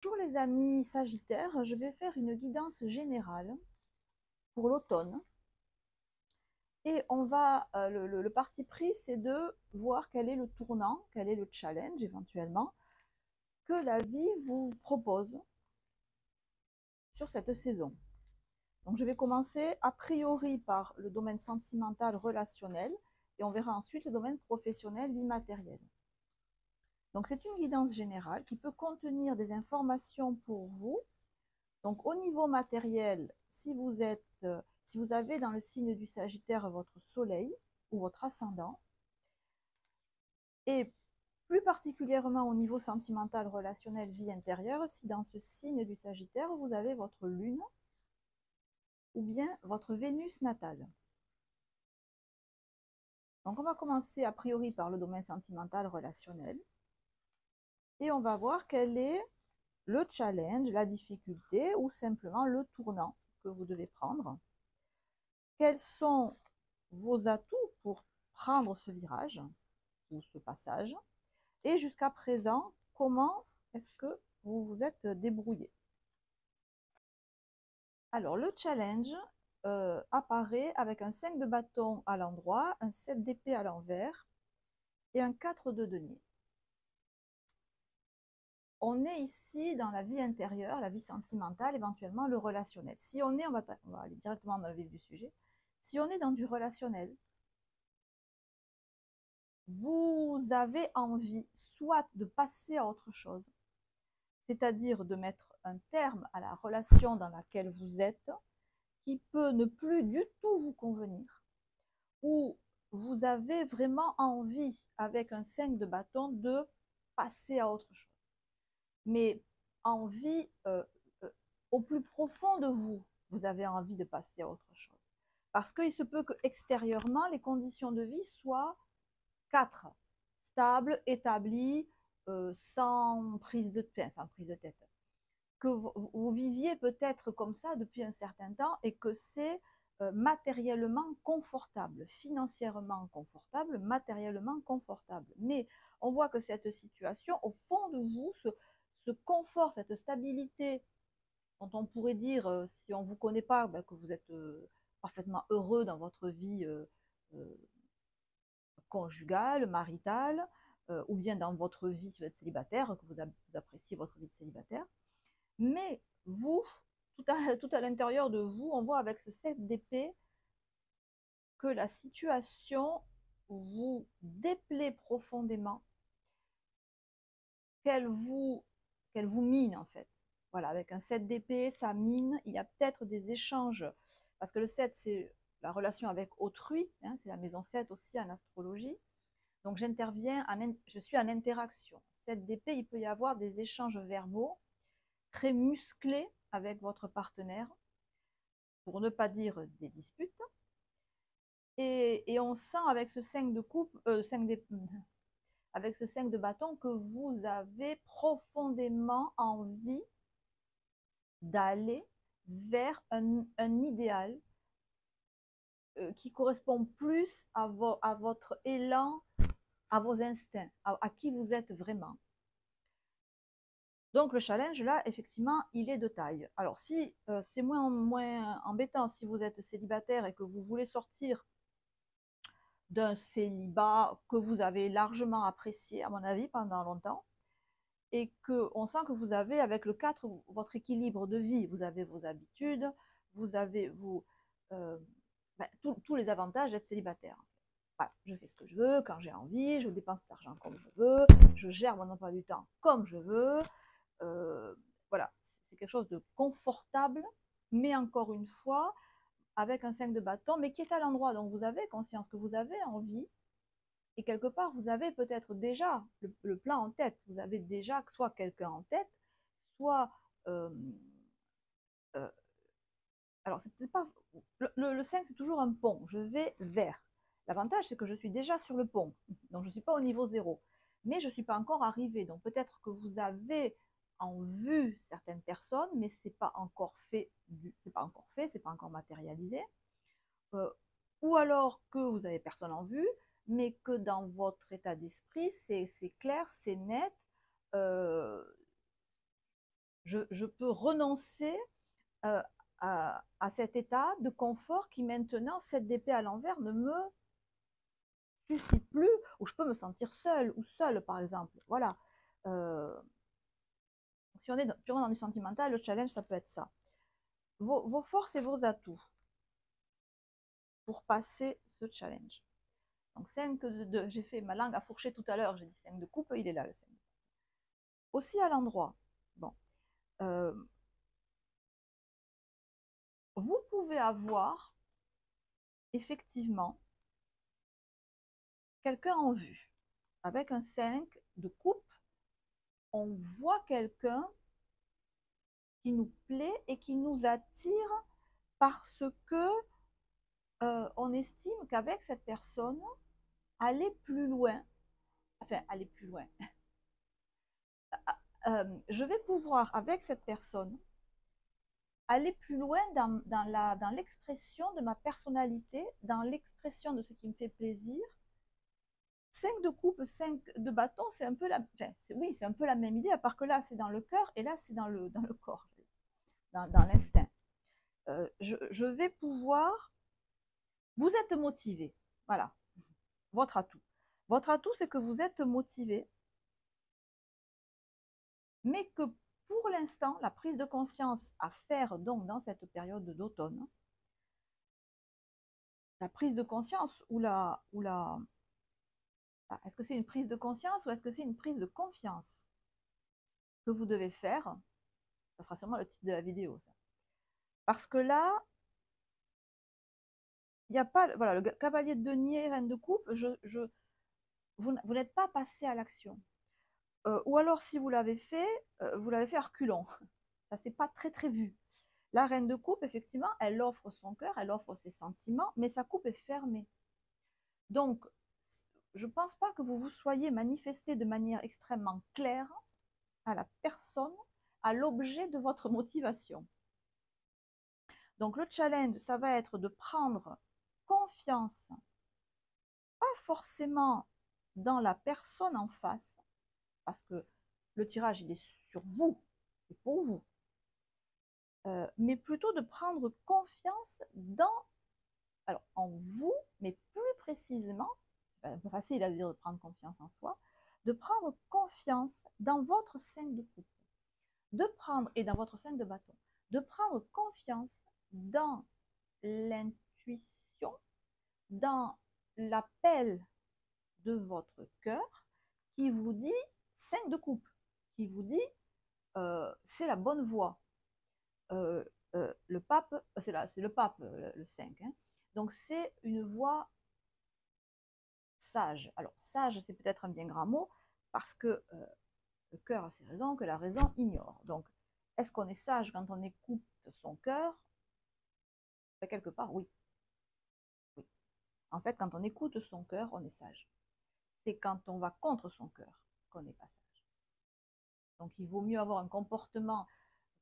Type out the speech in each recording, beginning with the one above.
Bonjour les amis Sagittaires, je vais faire une guidance générale pour l'automne. Et on va, le parti pris, c'est de voir quel est le tournant, quel est le challenge éventuellement que la vie vous propose sur cette saison. Donc je vais commencer a priori par le domaine sentimental relationnel et on verra ensuite le domaine professionnel immatériel. Donc c'est une guidance générale qui peut contenir des informations pour vous. Donc au niveau matériel, si vous avez dans le signe du Sagittaire votre soleil ou votre ascendant, et plus particulièrement au niveau sentimental, relationnel, vie intérieure, si dans ce signe du Sagittaire, vous avez votre lune ou bien votre Vénus natale. Donc on va commencer a priori par le domaine sentimental, relationnel, et on va voir quel est le challenge, la difficulté ou simplement le tournant que vous devez prendre. Quels sont vos atouts pour prendre ce virage ou ce passage? Et jusqu'à présent, comment est-ce que vous vous êtes débrouillé? Alors, le challenge apparaît avec un 5 de bâton à l'endroit, un 7 d'épée à l'envers et un 4 de denier. On est ici dans la vie intérieure, la vie sentimentale, éventuellement le relationnel. Si on est, on va aller directement dans le vif du sujet, si on est dans du relationnel, vous avez envie soit de passer à autre chose, c'est-à-dire de mettre un terme à la relation dans laquelle vous êtes, qui peut ne plus du tout vous convenir, ou vous avez vraiment envie, avec un 5 de bâton, de passer à autre chose. Mais envie au plus profond de vous, vous avez envie de passer à autre chose. Parce qu'il se peut que extérieurement, les conditions de vie soient 4, stable, établi, sans prise de tête, que vous viviez peut-être comme ça depuis un certain temps et que c'est matériellement confortable, financièrement confortable, matériellement confortable. Mais on voit que cette situation, au fond de vous, ce confort, cette stabilité, dont on pourrait dire, si on ne vous connaît pas, ben, que vous êtes parfaitement heureux dans votre vie euh, conjugale, maritale, ou bien dans votre vie si vous êtes célibataire, que vous appréciez votre vie de célibataire. Mais vous, tout à l'intérieur de vous, on voit avec ce 7 d'épée que la situation vous déplaît profondément, qu'elle vous, qu'elle vous mine en fait. Voilà, avec un 7 d'épée, ça mine, il y a peut-être des échanges, parce que le 7, c'est la relation avec autrui, hein, c'est la maison 7 aussi en astrologie. Donc j'interviens, je suis en interaction. 7 d'épée, il peut y avoir des échanges verbaux très musclés avec votre partenaire, pour ne pas dire des disputes. Et on sent avec ce 5 de coupe, avec ce 5 de bâton que vous avez profondément envie d'aller vers un idéal qui correspond plus à votre élan, à vos instincts, à qui vous êtes vraiment. Donc le challenge là, effectivement, il est de taille. Alors si c'est moins embêtant si vous êtes célibataire et que vous voulez sortir d'un célibat que vous avez largement apprécié, à mon avis, pendant longtemps, et qu'on sent que vous avez, avec le 4, votre équilibre de vie. Vous avez vos habitudes, vous avez tous les avantages d'être célibataire. Voilà, je fais ce que je veux, quand j'ai envie, je dépense cet argent comme je veux, je gère mon emploi du temps comme je veux. Voilà, c'est quelque chose de confortable, mais encore une fois, avec un 5 de bâton, mais qui est à l'endroit. Donc vous avez conscience que vous avez envie, et quelque part, vous avez peut-être déjà le plan en tête. Vous avez déjà soit quelqu'un en tête, soit... Euh, euh, alors, c'est peut-être pas... Le 5, c'est toujours un pont. Je vais vers. L'avantage, c'est que je suis déjà sur le pont. Donc, je ne suis pas au niveau 0. Mais je ne suis pas encore arrivé. Donc, peut-être que vous avez en vue certaines personnes, mais ce n'est pas encore fait. C'est pas encore fait, c'est pas encore matérialisé. Euh, ou alors que vous n'avez personne en vue, mais que dans votre état d'esprit, c'est clair, c'est net. Euh, je peux renoncer à cet état de confort qui maintenant, cette d'épée à l'envers, ne me suffit plus, ou je peux me sentir seule ou seule, par exemple. Voilà. Si on est purement dans du sentimental, le challenge, ça peut être ça. Vos forces et vos atouts pour passer ce challenge. Donc 5 de j'ai fait ma langue à fourcher tout à l'heure, j'ai dit 5 de coupe, il est là le 5. Aussi à l'endroit. Bon. Vous pouvez avoir effectivement quelqu'un en vue. Avec un 5 de coupe, on voit quelqu'un qui nous plaît et qui nous attire parce que on estime qu'avec cette personne, aller plus loin, enfin aller plus loin, je vais pouvoir avec cette personne aller plus loin dans l'expression de ma personnalité, dans l'expression de ce qui me fait plaisir. 5 de coupe, 5 de bâton, c'est un peu la, enfin, oui, c'est un peu la même idée, à part que là, c'est dans le cœur et là, c'est dans le corps, dans l'instinct. Je vais pouvoir, vous êtes motivé, voilà, votre atout. Votre atout, c'est que vous êtes motivé, mais que pour l'instant, la prise de conscience à faire donc dans cette période d'automne, la prise de conscience est-ce que c'est une prise de conscience ou est-ce que c'est une prise de confiance que vous devez faire? Ça sera sûrement le titre de la vidéo, ça. Parce que là, il n'y a pas, voilà, le cavalier de denier, reine de coupe, vous n'êtes pas passé à l'action. Ou alors, si vous l'avez fait à reculons. Ça s'est pas très très vu. La reine de coupe, effectivement, elle offre son cœur, elle offre ses sentiments, mais sa coupe est fermée. Donc, je ne pense pas que vous vous soyez manifesté de manière extrêmement claire à la personne, à l'objet de votre motivation. Donc, le challenge, ça va être de prendre confiance, pas forcément dans la personne en face, parce que le tirage, il est sur vous, c'est pour vous, mais plutôt de prendre confiance en vous, mais plus précisément, c'est un peu facile à dire de prendre confiance en soi, de prendre confiance dans votre 5 de coupe, et dans votre 5 de bâton, de prendre confiance dans l'intuition, dans l'appel de votre cœur qui vous dit 5 de coupe, qui vous dit c'est la bonne voie. Le pape, c'est le pape, le 5. Hein. Donc c'est une voie sage. Alors sage, c'est peut-être un bien grand mot, parce que le cœur a ses raisons que la raison ignore. Donc, est-ce qu'on est sage quand on écoute son cœur? Quelque part, oui. Oui. En fait, quand on écoute son cœur, on est sage. C'est quand on va contre son cœur qu'on n'est pas sage. Donc, il vaut mieux avoir un comportement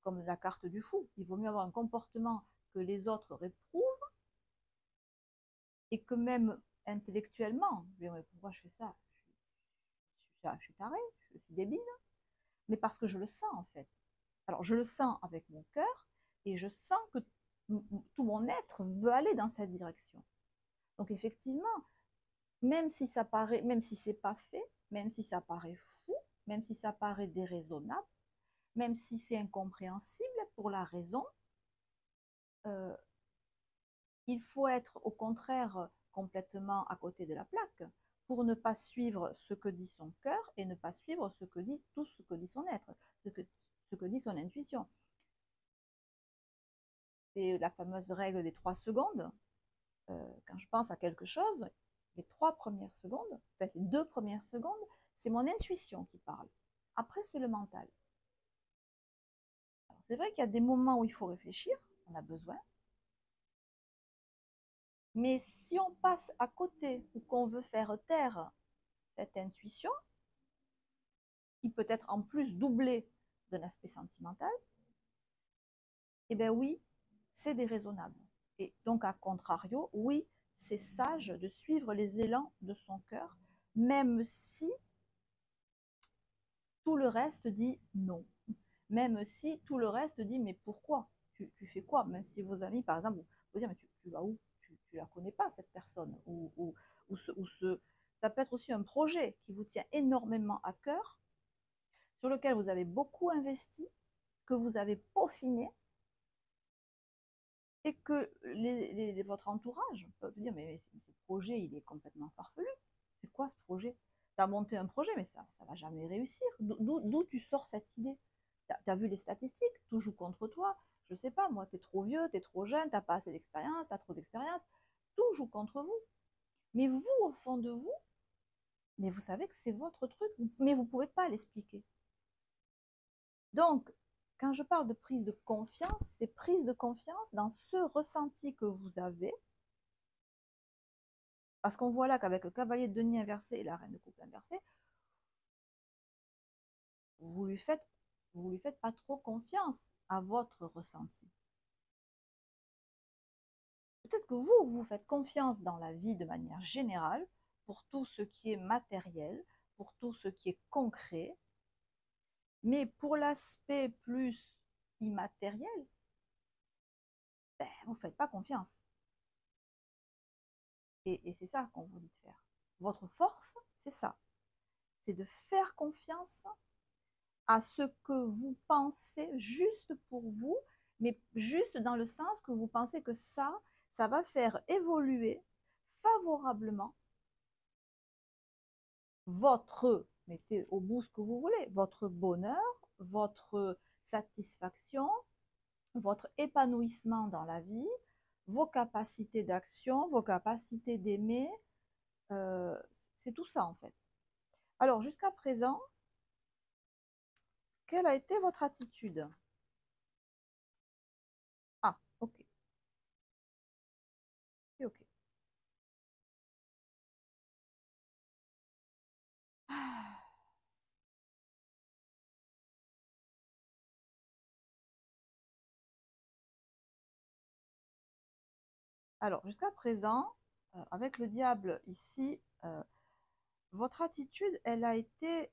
comme la carte du fou. Il vaut mieux avoir un comportement que les autres réprouvent et que même intellectuellement, pourquoi je fais ça? Je suis tarée, je suis débile, mais parce que je le sens en fait. Alors je le sens avec mon cœur et je sens que tout mon être veut aller dans cette direction. Donc effectivement, même si ça paraît, même si c'est pas fait, même si ça paraît fou, même si ça paraît déraisonnable, même si c'est incompréhensible pour la raison, il faut être au contraire complètement à côté de la plaque pour ne pas suivre ce que dit son cœur et ne pas suivre tout ce que dit son être, ce que dit son intuition. C'est la fameuse règle des 3 secondes. Quand je pense à quelque chose, les 3 premières secondes, peut-être les 2 premières secondes, c'est mon intuition qui parle. Après, c'est le mental. C'est vrai qu'il y a des moments où il faut réfléchir, on a besoin. Mais si on passe à côté ou qu'on veut faire taire cette intuition, qui peut être en plus doublée d'un aspect sentimental, eh bien oui, c'est déraisonnable. Et donc, à contrario, oui, c'est sage de suivre les élans de son cœur, même si tout le reste dit non. même si tout le reste dit, mais pourquoi tu fais quoi? Même si vos amis, par exemple, vous dire, mais tu vas où? Tu la connais pas, cette personne. Ça peut être aussi un projet qui vous tient énormément à cœur, sur lequel vous avez beaucoup investi, que vous avez peaufiné, et que votre entourage peut dire, mais ce projet, il est complètement farfelu. C'est quoi ce projet? Tu as monté un projet, mais ça ne va jamais réussir. D'où tu sors cette idée? Tu as vu les statistiques, tout joue contre toi. Je ne sais pas, moi, tu es trop vieux, tu es trop jeune, tu n'as pas assez d'expérience, tu as trop d'expérience. Tout joue contre vous. Mais vous, au fond de vous, mais vous savez que c'est votre truc, mais vous ne pouvez pas l'expliquer. Donc, quand je parle de prise de confiance, c'est prise de confiance dans ce ressenti que vous avez. Parce qu'on voit là qu'avec le cavalier de denier inversé et la reine de coupe inversée, vous lui faites pas trop confiance à votre ressenti. Peut-être que vous faites confiance dans la vie de manière générale, pour tout ce qui est matériel, pour tout ce qui est concret, mais pour l'aspect plus immatériel, ben, vous ne faites pas confiance. Et c'est ça qu'on vous dit de faire. Votre force, c'est ça. C'est de faire confiance à ce que vous pensez juste pour vous, mais juste dans le sens que vous pensez que ça va faire évoluer favorablement votre, mettez au bout ce que vous voulez, votre bonheur, votre satisfaction, votre épanouissement dans la vie, vos capacités d'action, vos capacités d'aimer, c'est tout ça en fait. Alors jusqu'à présent, quelle a été votre attitude? Ah, ok. Ok. Alors, jusqu'à présent, avec le diable ici, votre attitude, elle a été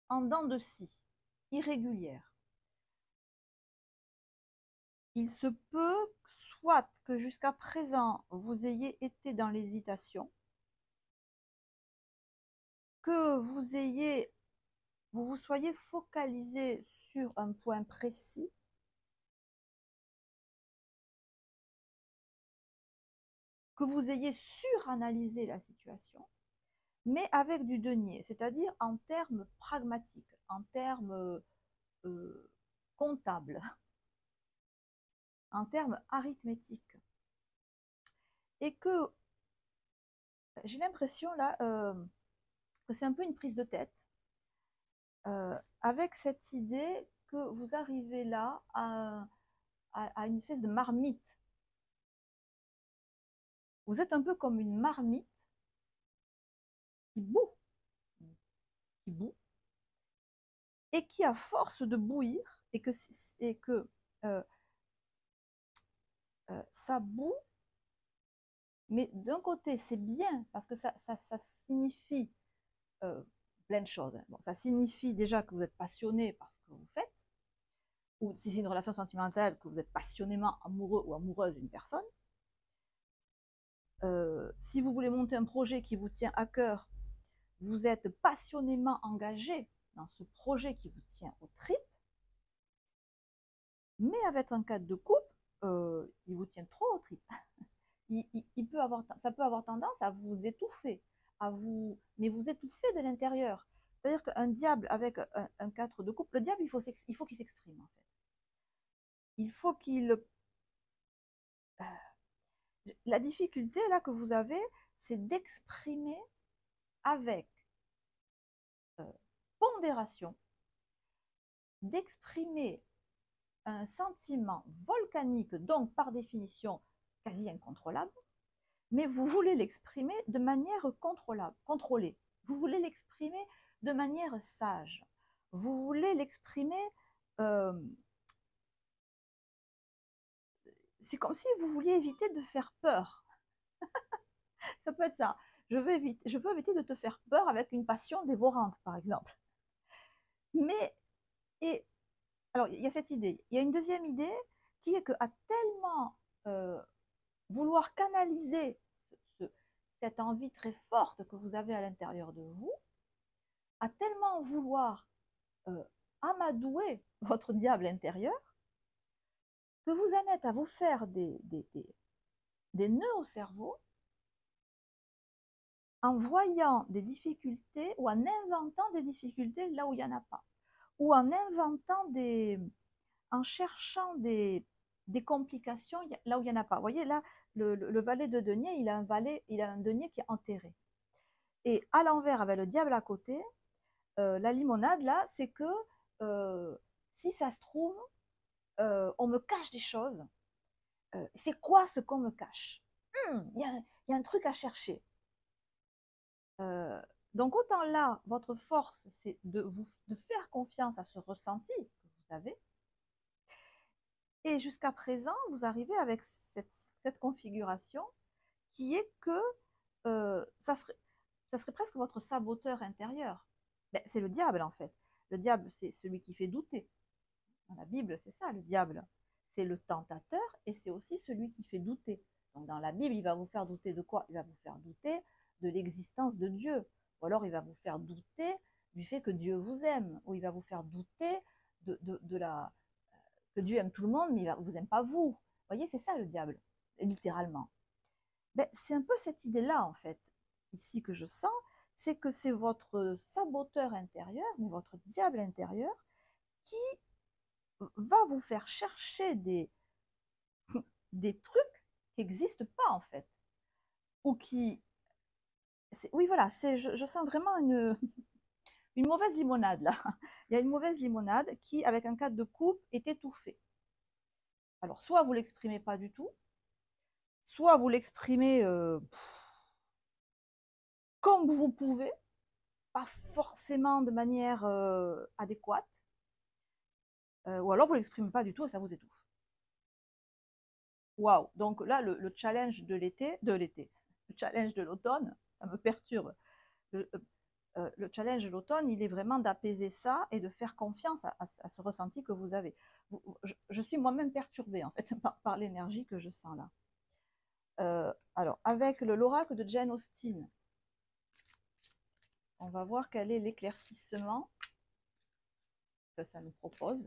en dents de scie, irrégulière. Il se peut soit que jusqu'à présent, vous ayez été dans l'hésitation, que vous vous soyez focalisé sur un point précis, que vous ayez suranalysé la situation, mais avec du denier, c'est-à-dire en termes pragmatiques, en termes comptables, en termes arithmétiques. Et que j'ai l'impression là que c'est un peu une prise de tête, avec cette idée que vous arrivez là à une espèce de marmite. Vous êtes un peu comme une marmite qui bout, qui bout, et qui, à force de bouillir, et que euh, ça bout, mais d'un côté, c'est bien, parce que ça signifie plein de choses. Bon, ça signifie déjà que vous êtes passionné par ce que vous faites, ou si c'est une relation sentimentale, que vous êtes passionnément amoureux ou amoureuse d'une personne. Si vous voulez monter un projet qui vous tient à cœur, vous êtes passionnément engagé dans ce projet qui vous tient aux tripes, mais avec un cadre de couple, il vous tient trop aux tripes. Ça peut avoir tendance à vous étouffer, mais vous étouffer de l'intérieur. C'est-à-dire qu'un diable avec un 4 de couple, le diable, il faut qu'il s'exprime en fait. Il faut qu'il... La difficulté là que vous avez, c'est d'exprimer avec pondération, d'exprimer un sentiment volcanique, donc par définition quasi incontrôlable, mais vous voulez l'exprimer de manière contrôlée. Vous voulez l'exprimer de manière sage. Vous voulez l'exprimer... Euh, c'est comme si vous vouliez éviter de faire peur. Ça peut être ça. Je veux éviter de te faire peur avec une passion dévorante, par exemple. Mais, et, alors, il y a cette idée. Il y a une deuxième idée qui est qu'à tellement vouloir canaliser cette envie très forte que vous avez à l'intérieur de vous, à tellement vouloir amadouer votre diable intérieur, que vous en êtes à vous faire des nœuds au cerveau en voyant des difficultés ou en inventant des difficultés là où il n'y en a pas. Ou en inventant en cherchant des complications là où il n'y en a pas. Vous voyez, là, le valet de denier, il a un denier qui est enterré. Et à l'envers, avec le diable à côté, la limonade, là, c'est que si ça se trouve, on me cache des choses. C'est quoi ce qu'on me cache? Il y a un truc à chercher. Donc autant là, votre force, c'est de faire confiance à ce ressenti que vous avez. Et jusqu'à présent, vous arrivez avec cette configuration qui est que ça serait presque votre saboteur intérieur. Ben, c'est le diable en fait. Le diable, c'est celui qui fait douter. Dans la Bible, c'est ça, le diable. C'est le tentateur et c'est aussi celui qui fait douter. Donc dans la Bible, il va vous faire douter de quoi? Il va vous faire douter de l'existence de Dieu. Ou alors il va vous faire douter du fait que Dieu vous aime. Ou il va vous faire douter que Dieu aime tout le monde, mais il ne vous aime pas vous. Vous voyez, c'est ça le diable, littéralement. Ben, c'est un peu cette idée-là, en fait, ici que je sens, c'est que c'est votre saboteur intérieur, mais votre diable intérieur, qui va vous faire chercher des trucs qui n'existent pas, en fait. Ou qui... Oui, voilà, je sens vraiment une mauvaise limonade, là. Il y a une mauvaise limonade qui, avec un cadre de coupe, est étouffée. Alors, soit vous ne l'exprimez pas du tout, soit vous l'exprimez comme vous pouvez, pas forcément de manière adéquate, ou alors vous ne l'exprimez pas du tout et ça vous étouffe. Waouh! Donc là, le challenge de l'été, le challenge de l'automne, ça me perturbe. Le challenge de l'automne, il est vraiment d'apaiser ça et de faire confiance à ce ressenti que vous avez. Je suis moi-même perturbée en fait par l'énergie que je sens là. Alors, avec l'oracle de Jane Austen, on va voir quel est l'éclaircissement que ça nous propose.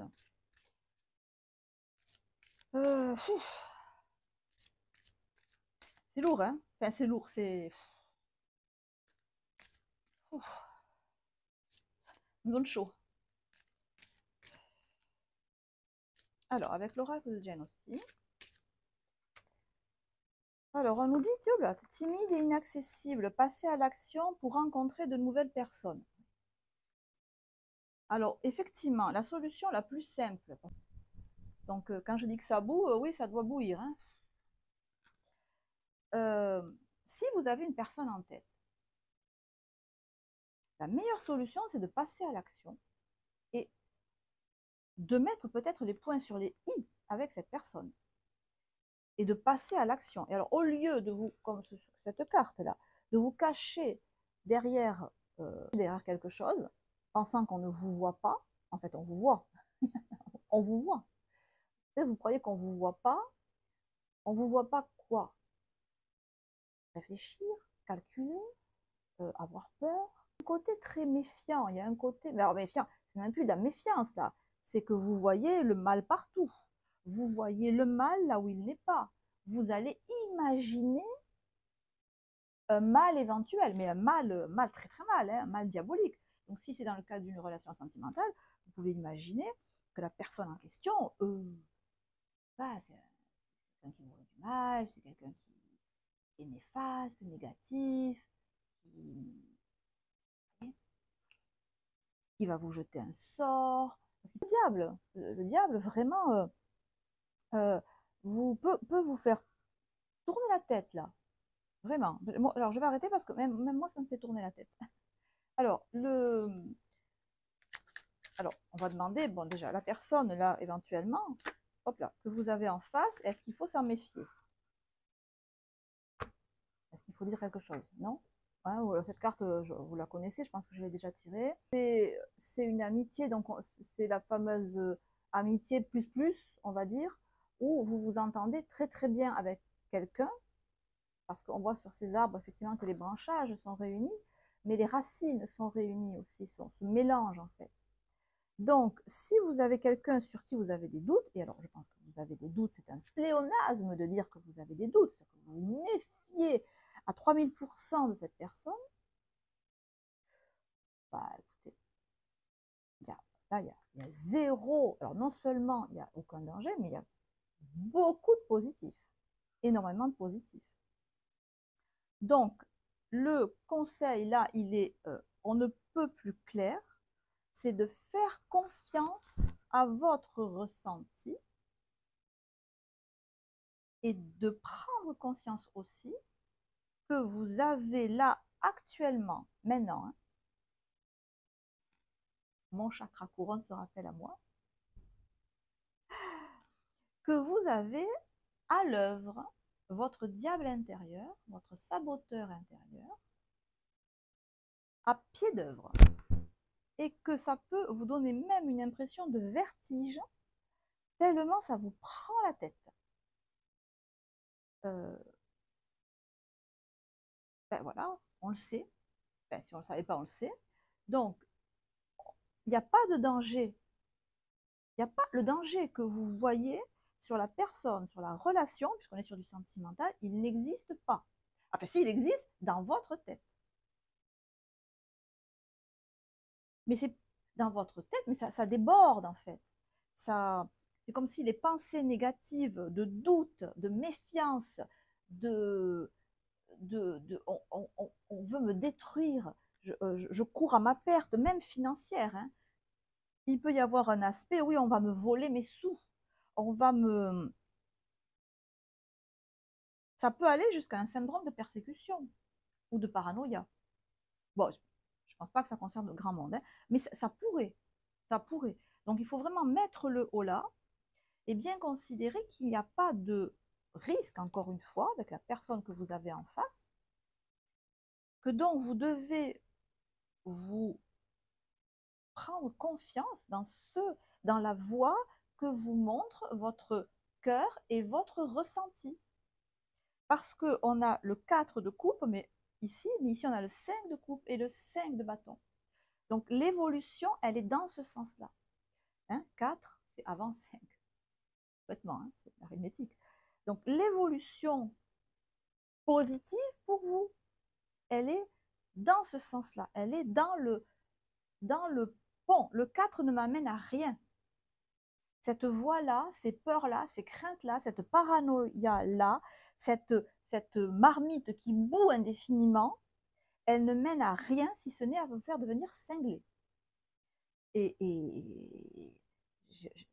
C'est lourd, hein? Enfin, c'est lourd, c'est... me donne chaud. Alors, avec l'oracle de Jane Austen, alors on nous dit, Dieu, timide et inaccessible, passer à l'action pour rencontrer de nouvelles personnes. Alors, effectivement, la solution la plus simple, donc quand je dis que ça boue, oui, ça doit bouillir. Hein. Si vous avez une personne en tête, la meilleure solution, c'est de passer à l'action et de mettre peut-être les points sur les i avec cette personne et de passer à l'action. Et alors, au lieu de vous, comme cette carte-là, de vous cacher derrière quelque chose, pensant qu'on ne vous voit pas, en fait, on vous voit. On vous voit. Et vous croyez qu'on ne vous voit pas, on ne vous voit pas quoi? Réfléchir, calculer, avoir peur. Un côté très méfiant, il y a un côté, mais alors méfiant, c'est même plus de la méfiance là, c'est que vous voyez le mal partout. Vous voyez le mal là où il n'est pas. Vous allez imaginer un mal éventuel, mais un mal très très mal, hein, un mal diabolique. Donc si c'est dans le cadre d'une relation sentimentale, vous pouvez imaginer que la personne en question, bah, c'est quelqu'un qui vous veut du mal, c'est quelqu'un qui est néfaste, négatif, qui va vous jeter un sort. Le diable vraiment peut vous faire tourner la tête là. Vraiment. Alors je vais arrêter parce que même moi ça me fait tourner la tête. Alors, on va demander, bon déjà, la personne là, éventuellement, hop là, que vous avez en face, est-ce qu'il faut s'en méfier? Est-ce qu'il faut dire quelque chose? Non? Hein, cette carte, vous la connaissez, je pense que je l'ai déjà tirée. C'est une amitié, donc c'est la fameuse amitié plus plus, on va dire, où vous vous entendez très très bien avec quelqu'un, parce qu'on voit sur ces arbres effectivement que les branchages sont réunis, mais les racines sont réunies aussi, se mélangent en fait. Donc, si vous avez quelqu'un sur qui vous avez des doutes, et alors je pense que vous avez des doutes, c'est un pléonasme de dire que vous avez des doutes, c'est que vous vous méfiez à 3000% de cette personne, bah écoutez, y a, là il y a zéro, alors non seulement il n'y a aucun danger, mais il y a beaucoup de positifs, énormément de positifs. Donc, le conseil là, il est, on ne peut plus clair, c'est de faire confiance à votre ressenti et de prendre conscience aussi que vous avez là actuellement, maintenant, hein, mon chakra couronne se rappelle à moi, que vous avez à l'œuvre votre diable intérieur, votre saboteur intérieur, à pied d'œuvre. Et que ça peut vous donner même une impression de vertige, tellement ça vous prend la tête. Ben voilà, on le sait. Ben, si on ne le savait pas, on le sait. Donc, il n'y a pas de danger. Il n'y a pas le danger que vous voyez sur la personne, sur la relation, puisqu'on est sur du sentimental, il n'existe pas. Enfin, si, il existe dans votre tête. Mais c'est dans votre tête, mais ça déborde en fait. C'est comme si les pensées négatives de doute, de méfiance, on veut me détruire, je cours à ma perte, même financière. Hein. Il peut y avoir un aspect, oui, on va me voler mes sous, on va me... Ça peut aller jusqu'à un syndrome de persécution ou de paranoïa. Bon, je ne pense pas que ça concerne le grand monde, hein, mais ça pourrait. Ça pourrait. Donc il faut vraiment mettre le haut là et bien considérer qu'il n'y a pas de risque, encore une fois, avec la personne que vous avez en face, que donc vous devez vous prendre confiance dans la voie que vous montre votre cœur et votre ressenti. Parce qu'on a le 4 de coupe, mais ici on a le 5 de coupe et le 5 de bâton. Donc l'évolution, elle est dans ce sens-là. Hein, 4, c'est avant 5. Complètement, hein, c'est l'arithmétique. Donc l'évolution positive pour vous, elle est dans ce sens-là. Elle est dans le pont. Le 4 ne m'amène à rien. Cette voix-là, ces peurs-là, ces craintes-là, cette paranoïa-là, cette marmite qui bout indéfiniment, elle ne mène à rien si ce n'est à vous faire devenir cinglé. Et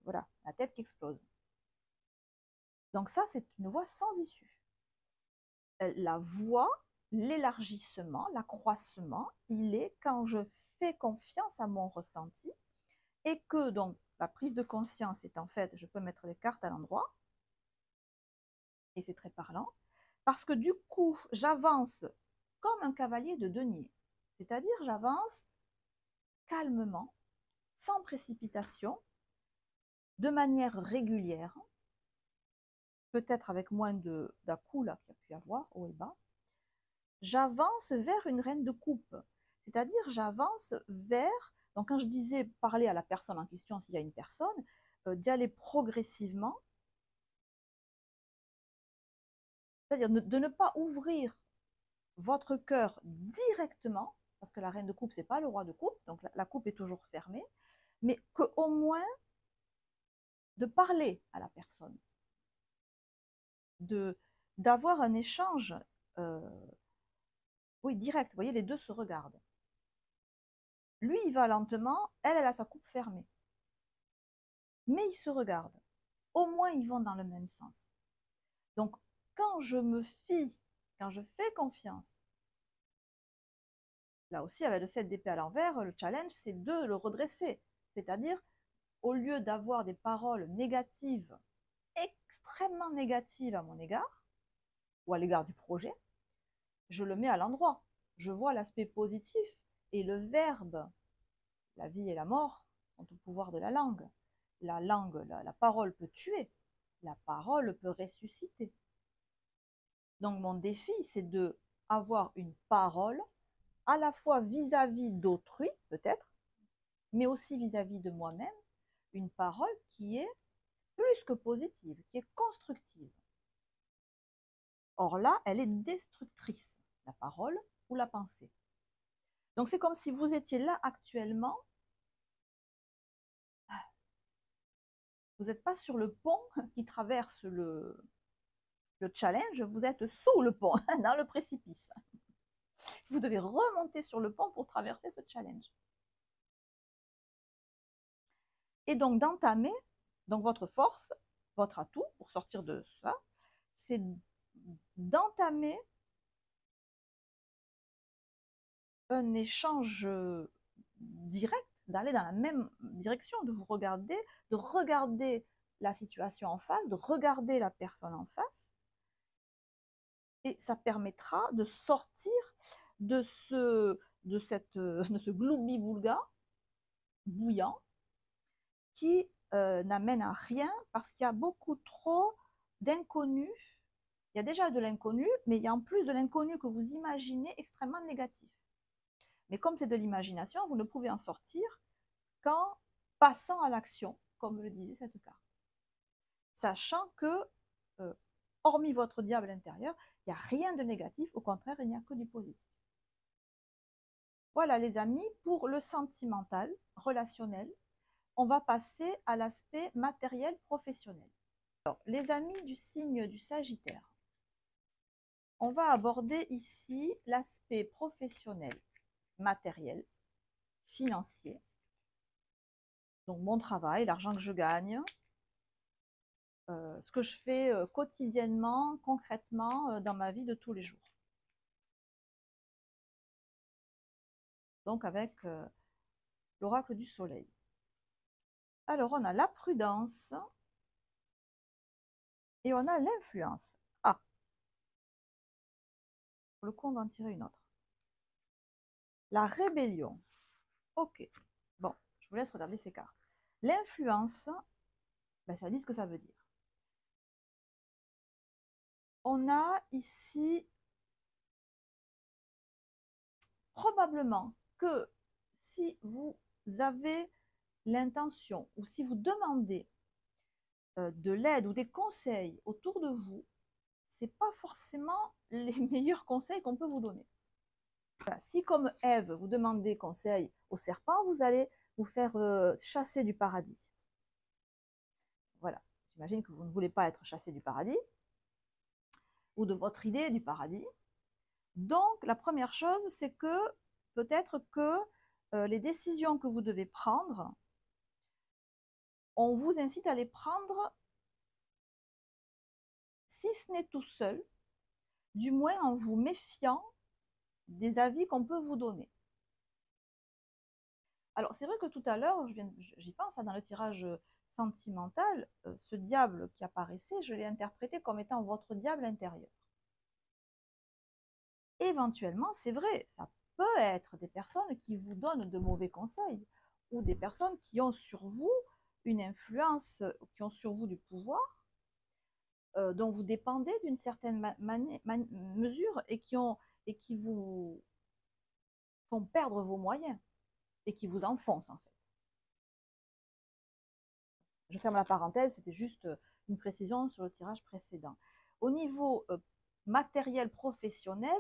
voilà, la tête qui explose. Donc ça, c'est une voie sans issue. La voie, l'élargissement, l'accroissement, il est quand je fais confiance à mon ressenti et que donc la prise de conscience est en fait, je peux mettre les cartes à l'endroit, et c'est très parlant, parce que du coup, j'avance comme un cavalier de denier, c'est-à-dire j'avance calmement, sans précipitation, de manière régulière, peut-être avec moins d'à-coups là qu'il y a pu y avoir, haut et bas, j'avance vers une reine de coupe, c'est-à-dire j'avance vers, donc quand je disais parler à la personne en question, s'il y a une personne, d'y aller progressivement, c'est-à-dire de ne pas ouvrir votre cœur directement, parce que la reine de coupe, ce n'est pas le roi de coupe, donc la coupe est toujours fermée, mais qu'au moins de parler à la personne, d'avoir un échange oui, direct. Vous voyez, les deux se regardent. Lui, il va lentement, elle a sa coupe fermée. Mais ils se regardent. Au moins, ils vont dans le même sens. Donc, quand je me fie, quand je fais confiance, là aussi, avec le 7 d'épée à l'envers, le challenge, c'est de le redresser. C'est-à-dire, au lieu d'avoir des paroles négatives, extrêmement négatives à mon égard, ou à l'égard du projet, je le mets à l'endroit. je vois l'aspect positif et le verbe, la vie et la mort, sont au pouvoir de la langue. La langue, la parole peut tuer, la parole peut ressusciter. Donc mon défi, c'est de avoir une parole à la fois vis-à-vis d'autrui, peut-être, mais aussi vis-à-vis de moi-même, une parole qui est plus que positive, qui est constructive. Or là, elle est destructrice, la parole ou la pensée. Donc c'est comme si vous étiez là actuellement, vous n'êtes pas sur le pont qui traverse le challenge, vous êtes sous le pont, dans le précipice. Vous devez remonter sur le pont pour traverser ce challenge. Et donc d'entamer, donc votre force, votre atout pour sortir de ça, c'est d'entamer un échange direct, d'aller dans la même direction, de vous regarder, de regarder la situation en face, de regarder la personne en face. Et ça permettra de sortir de ce gloubi-boulga bouillant qui n'amène à rien parce qu'il y a beaucoup trop d'inconnus. Il y a déjà de l'inconnu, mais il y a en plus de l'inconnu que vous imaginez extrêmement négatif. Mais comme c'est de l'imagination, vous ne pouvez en sortir qu'en passant à l'action, comme le disait cette carte. Sachant que, hormis votre diable intérieur, il n'y a rien de négatif, au contraire, il n'y a que du positif. Voilà les amis, pour le sentimental, relationnel, on va passer à l'aspect matériel professionnel. Alors, les amis du signe du Sagittaire, on va aborder ici l'aspect professionnel, matériel, financier. Donc mon travail, l'argent que je gagne, ce que je fais quotidiennement, concrètement, dans ma vie de tous les jours. Donc avec l'oracle du soleil. Alors on a la prudence et on a l'influence. Ah, pour le coup on va en tirer une autre. La rébellion. Ok, bon, je vous laisse regarder ces cartes. L'influence, ben, ça dit ce que ça veut dire. On a ici probablement que si vous avez l'intention ou si vous demandez de l'aide ou des conseils autour de vous, ce n'est pas forcément les meilleurs conseils qu'on peut vous donner. Voilà. Si comme Ève, vous demandez conseil au serpent, vous allez vous faire chasser du paradis. Voilà, j'imagine que vous ne voulez pas être chassé du paradis ou de votre idée du paradis. Donc, la première chose, c'est que peut-être que les décisions que vous devez prendre, on vous incite à les prendre, si ce n'est tout seul, du moins en vous méfiant des avis qu'on peut vous donner. Alors, c'est vrai que tout à l'heure, j'y pense, dans le tirage sentimental, ce diable qui apparaissait, je l'ai interprété comme étant votre diable intérieur. Éventuellement, c'est vrai, ça peut être des personnes qui vous donnent de mauvais conseils ou des personnes qui ont sur vous une influence, qui ont sur vous du pouvoir, dont vous dépendez d'une certaine mesure et qui vous font perdre vos moyens et qui vous enfoncent en fait. Je ferme la parenthèse, c'était juste une précision sur le tirage précédent. Au niveau matériel professionnel,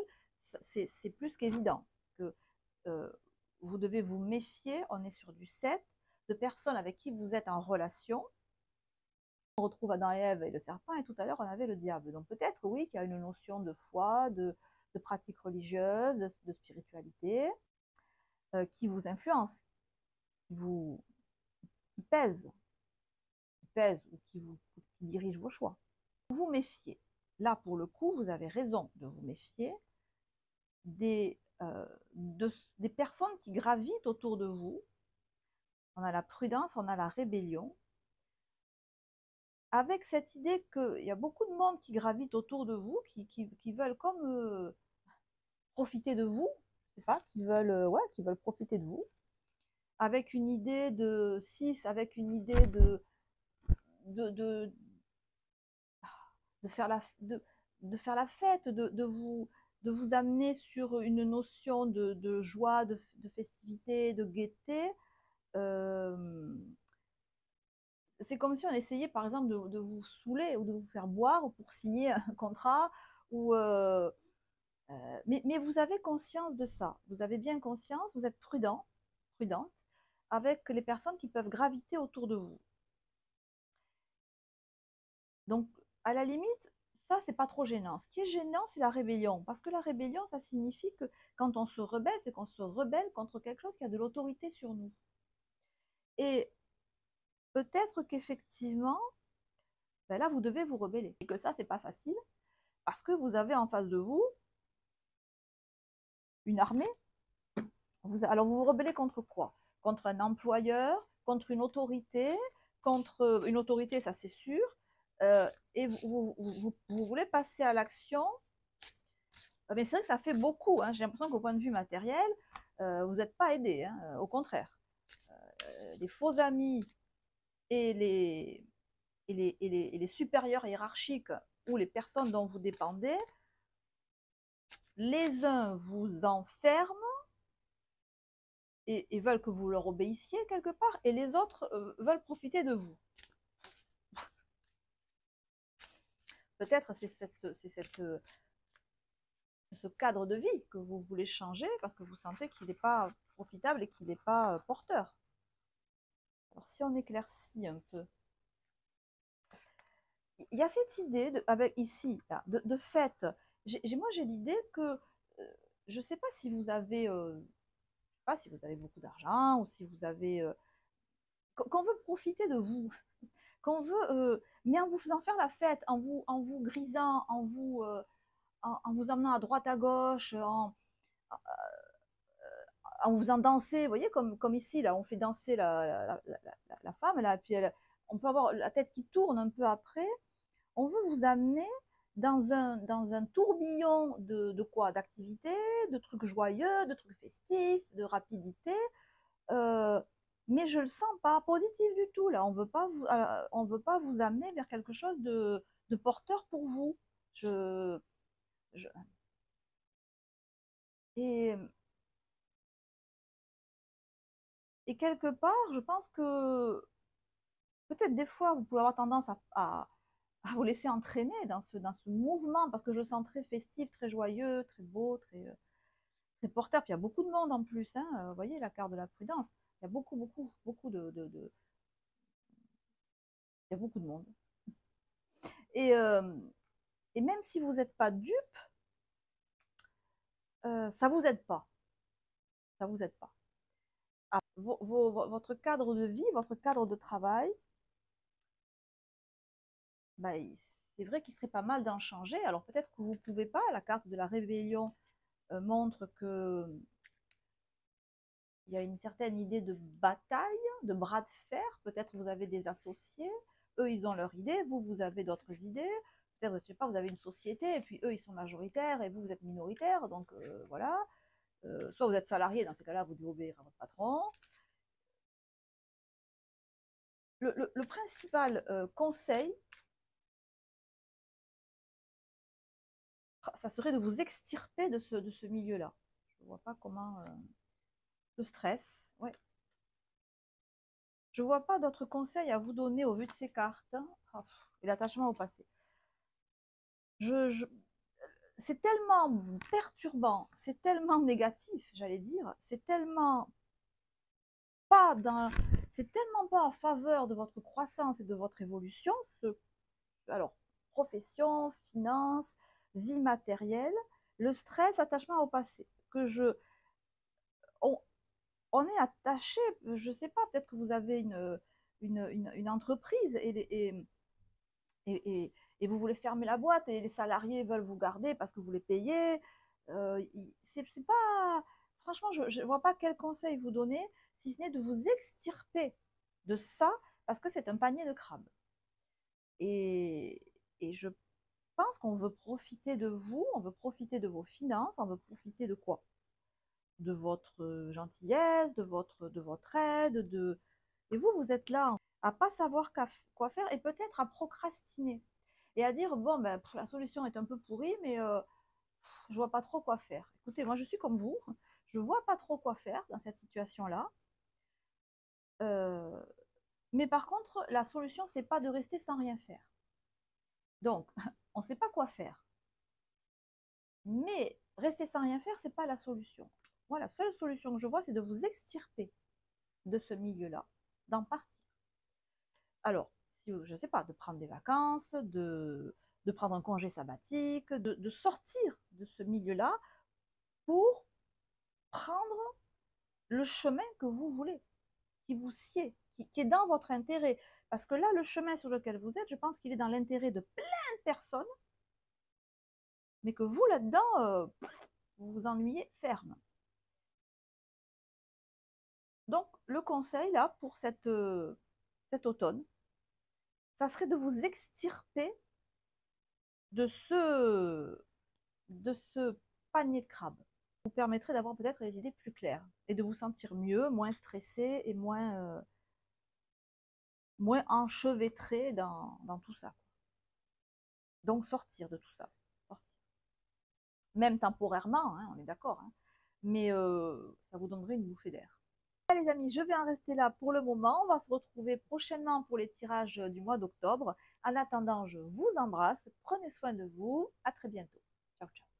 c'est plus qu'évident que vous devez vous méfier, on est sur du 7, de personnes avec qui vous êtes en relation. On retrouve Adam et Ève et le serpent, et tout à l'heure on avait le diable. Donc peut-être, oui, qu'il y a une notion de foi, de pratique religieuse, de spiritualité, qui vous influence, qui pèse ou qui dirige vos choix. Vous méfiez. Là, pour le coup, vous avez raison de vous méfier des personnes qui gravitent autour de vous. On a la prudence, on a la rébellion, avec cette idée qu'il y a beaucoup de monde qui gravite autour de vous, qui veulent comme profiter de vous, je sais pas, ouais, qui veulent profiter de vous, avec une idée de 6, avec une idée de, de, de faire de faire la fête, de vous amener sur une notion de joie, de festivité, de gaieté. Euh, c'est comme si on essayait, par exemple, de vous saouler ou de vous faire boire pour signer un contrat. Ou, mais vous avez conscience de ça. Vous avez bien conscience, vous êtes prudente, avec les personnes qui peuvent graviter autour de vous. Donc, à la limite, ça, c'est pas trop gênant. Ce qui est gênant, c'est la rébellion. Parce que la rébellion, ça signifie que quand on se rebelle, c'est qu'on se rebelle contre quelque chose qui a de l'autorité sur nous. Et peut-être qu'effectivement, ben là, vous devez vous rebeller. Et que ça, c'est pas facile, parce que vous avez en face de vous une armée. Alors, vous vous rebellez contre quoi? Contre un employeur, contre une autorité, ça c'est sûr. Et vous voulez passer à l'action. Mais c'est vrai que ça fait beaucoup. Hein. J'ai l'impression qu'au point de vue matériel, vous n'êtes pas aidé. Hein. Au contraire. Les faux amis et les supérieurs hiérarchiques ou les personnes dont vous dépendez, les uns vous enferment et veulent que vous leur obéissiez quelque part, et les autres veulent profiter de vous. Peut-être ce cadre de vie que vous voulez changer parce que vous sentez qu'il n'est pas profitable et qu'il n'est pas porteur. Alors si on éclaircit un peu, il y a cette idée avec ici là, de fait. Moi j'ai l'idée que je ne sais pas si vous avez pas si vous avez beaucoup d'argent ou si vous avez qu'on veut profiter de vous, qu'on veut mais en vous faisant faire la fête, en vous grisant, en vous emmenant à droite à gauche, en vous faisant danser, vous voyez, comme ici, là, on fait danser la femme, là, puis on peut avoir la tête qui tourne un peu après. On veut vous amener dans un tourbillon de quoi? D'activités, de trucs joyeux, de trucs festifs, de rapidité. Euh, mais je le sens pas positif du tout, là. On veut pas vous amener vers quelque chose de porteur pour vous. Je, je, et, et quelque part, je pense que peut-être des fois, vous pouvez avoir tendance à vous laisser entraîner dans ce mouvement, parce que je sens très festif, très joyeux, très beau, très porteur. Puis il y a beaucoup de monde en plus. Hein. Vous voyez la carte de la prudence. Il y a beaucoup il y a beaucoup de monde. Et, euh, et même si vous n'êtes pas dupe, ça ne vous aide pas. Ça vous aide pas. Ah, votre cadre de vie, votre cadre de travail, bah, c'est vrai qu'il serait pas mal d'en changer. Alors peut-être que vous ne pouvez pas. La carte de la rébellion montre que il y a une certaine idée de bataille, de bras de fer. Peut-être vous avez des associés, eux ils ont leur idée, vous avez d'autres idées. Peut-être, je sais pas, vous avez une société et puis eux ils sont majoritaires et vous êtes minoritaire. Donc voilà. Soit vous êtes salarié, dans ces cas-là vous devez obéir à votre patron. Le principal conseil, ça serait de vous extirper de ce milieu-là. Je ne vois pas comment. Le stress, ouais. Je ne vois pas d'autres conseils à vous donner au vu de ces cartes. Hein. Oh, et l'attachement au passé. Je, c'est tellement perturbant, c'est tellement négatif, j'allais dire, c'est tellement pas en faveur de votre croissance et de votre évolution, alors, profession, finance, vie matérielle, le stress, attachement au passé, on, on est attaché, je ne sais pas, peut-être que vous avez une entreprise et, et, vous voulez fermer la boîte et les salariés veulent vous garder parce que vous les payez. Euh, c'est pas. Franchement, je ne vois pas quel conseil vous donner, si ce n'est de vous extirper de ça parce que c'est un panier de crabes. Et, et pense qu'on veut profiter de vous, on veut profiter de vos finances, on veut profiter de quoi? De votre gentillesse, de votre aide, et vous, vous êtes là à pas savoir quoi faire et peut-être à procrastiner et à dire bon ben la solution est un peu pourrie, mais je vois pas trop quoi faire. Écoutez, moi je suis comme vous, je vois pas trop quoi faire dans cette situation-là. Euh, mais par contre, la solution, c'est pas de rester sans rien faire. Donc, on ne sait pas quoi faire. Mais rester sans rien faire, c'est pas la solution. Moi, la seule solution que je vois, c'est de vous extirper de ce milieu-là, d'en partir. Alors, si, je ne sais pas, de prendre des vacances, de prendre un congé sabbatique, de sortir de ce milieu-là pour prendre le chemin que vous voulez, qui vous sied, qui est dans votre intérêt. Parce que là, le chemin sur lequel vous êtes, je pense qu'il est dans l'intérêt de plein de personnes, mais que vous, là-dedans, vous vous ennuyez ferme. Donc, le conseil, là, pour cet automne, ça serait de vous extirper de ce panier de crabes. Vous permettrait d'avoir peut-être les idées plus claires et de vous sentir mieux, moins stressé et moins enchevêtré dans tout ça. Donc, sortir de tout ça. Sortir. Même temporairement, hein, on est d'accord, hein, mais ça vous donnerait une bouffée d'air. Les amis, je vais en rester là pour le moment. On va se retrouver prochainement pour les tirages du mois d'octobre. En attendant, je vous embrasse. Prenez soin de vous. À très bientôt. Ciao, ciao.